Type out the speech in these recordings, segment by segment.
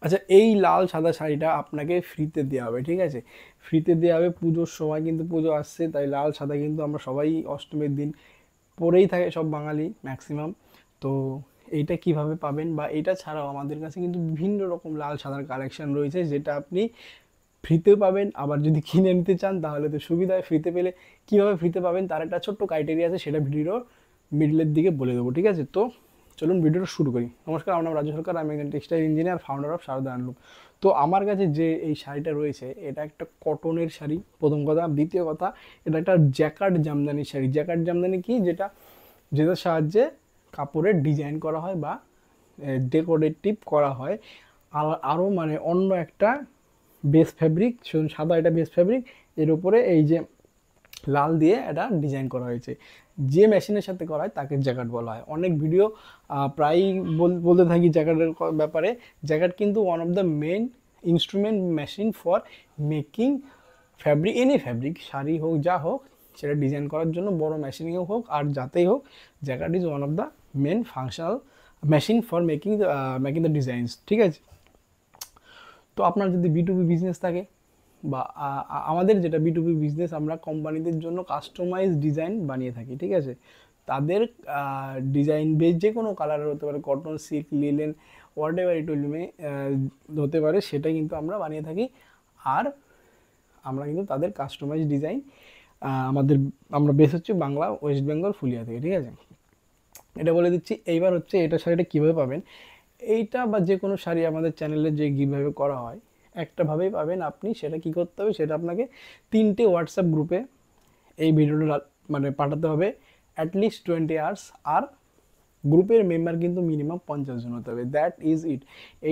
আচ্ছা, এই লাল সাদা শাড়িটা আপনাকে ফ্রিতে দেওয়া হবে, ঠিক আছে? ফ্রিতে দেওয়া হবে পুজোর সময়, কিন্তু পুজো আসছে, তাই লাল সাদা কিন্তু আমরা সবাই অষ্টমীর দিন পরেই থাকে সব বাঙালি ম্যাক্সিমাম। তো এইটা কিভাবে পাবেন, বা এইটা ছাড়াও আমাদের কাছে কিন্তু বিভিন্ন রকম লাল সাদার কালেকশন রয়েছে, যেটা আপনি ফ্রিতেও পাবেন। আবার যদি কিনে নিতে চান তাহলে তো সুবিধা হয়। ফ্রিতে পেলে কীভাবে ফ্রিতে পাবেন তার একটা ছোট্ট ক্রাইটেরিয়া আছে, সেটা ভিডিওর মিডলের দিকে বলে দেবো, ঠিক আছে? তো চলুন ভিডিওটা শুরু করি। নমস্কার, আমার নাম রাজু সরকার, আমি একজন textile engineer, founder of Sarada handloom. তো আমার কাছে যে এই শাড়িটা রয়েছে, এটা একটা কটনের শাড়ি, প্রথম কথা। দ্বিতীয় কথা, এটা একটা জ্যাকার্ড জামদানি শাড়ি। জ্যাকার্ড জামদানি কি, যেটার সাহায্যে কাপড়ের ডিজাইন করা হয় বা ডেকোরেটিভ করা হয়। আর আরও মানে অন্য একটা বেস ফ্যাব্রিক, সাদা এটা বেস ফ্যাব্রিক, এর উপরে এই যে লাল দিয়ে এটা ডিজাইন করা হয়েছে। যে মেশিনের সাথে করা হয় তাকে জ্যাকেট বলা হয়। অনেক ভিডিও প্রায়ই বলতে থাকি জ্যাকেটের ব্যাপারে। জ্যাকেট কিন্তু one of the main instrument machine for making fabric, any fabric, sari হোক যা হোক, সেটা ডিজাইন করার জন্য বড় মেশিনিংও হোক আর যাতেই হোক, jacquard is one of the main functional machine for making the designs, ঠিক আছে? তো আপনার যদি B2B বিজনেস থাকে, বা আমাদের যেটা B2B বিজনেস, আমরা কোম্পানিদের জন্য কাস্টমাইজ ডিজাইন বানিয়ে থাকি, ঠিক আছে? তাদের ডিজাইন বেস যে কোনো কালারের হতে পারে, cotton, silk, linen, what ever it will মে হতে পারে, সেটা কিন্তু আমরা বানিয়ে থাকি। আর আমরা কিন্তু তাদের কাস্টমাইজ ডিজাইন আমাদের, আমরা বেস হচ্ছে বাংলা, ওয়েস্ট বেঙ্গল, ফুলিয়া থেকে, ঠিক আছে? এটা বলে দিচ্ছি। এইবার হচ্ছে এটা শাড়িটা কীভাবে পাবেন। এইটা বা যে কোনো শাড়ি আমাদের চ্যানেলে যে কীভাবে করা হয়, একটাভাবেই পাবেন আপনি। সেটা কি করতে হবে, সেটা আপনাকে 3টে হোয়াটসঅ্যাপ গ্রুপে এই ভিডিওটা মানে পাঠাতে হবে, অ্যাটলিস্ট 20 আওয়ার্স। আর গ্রুপের মেম্বার কিন্তু মিনিমাম 50 জন হতে হবে, দ্যাট ইজ ইট।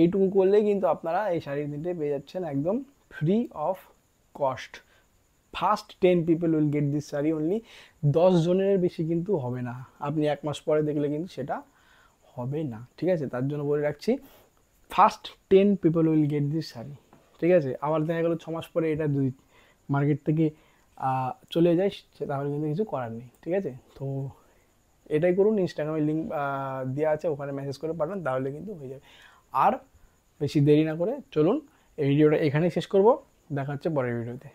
এইটুকু করলেই কিন্তু আপনারা এই শাড়ি 3টে পেয়ে যাচ্ছেন একদম free of cost. First 10 people will get this sari only. 10 জনের বেশি কিন্তু হবে না, আপনি 1 মাস পরে দেখলে কিন্তু সেটা হবে না, ঠিক আছে? তার জন্য বলে রাখছি, first 10 people will get this sari, ঠিক আছে? আবার দেখা গেলো 6 মাস পরে এটা যদি মার্কেট থেকে চলে যায়, তাহলে কিন্তু কিছু করার নেই, ঠিক আছে? তো এটাই করুন। ইনস্টাগ্রামের লিঙ্ক দেওয়া আছে, ওখানে মেসেজ করে পাঠান, তাহলে কিন্তু হয়ে যাবে। আর বেশি দেরি না করে চলুন এই ভিডিওটা এখানেই শেষ করব। দেখা হচ্ছে পরের ভিডিওতে।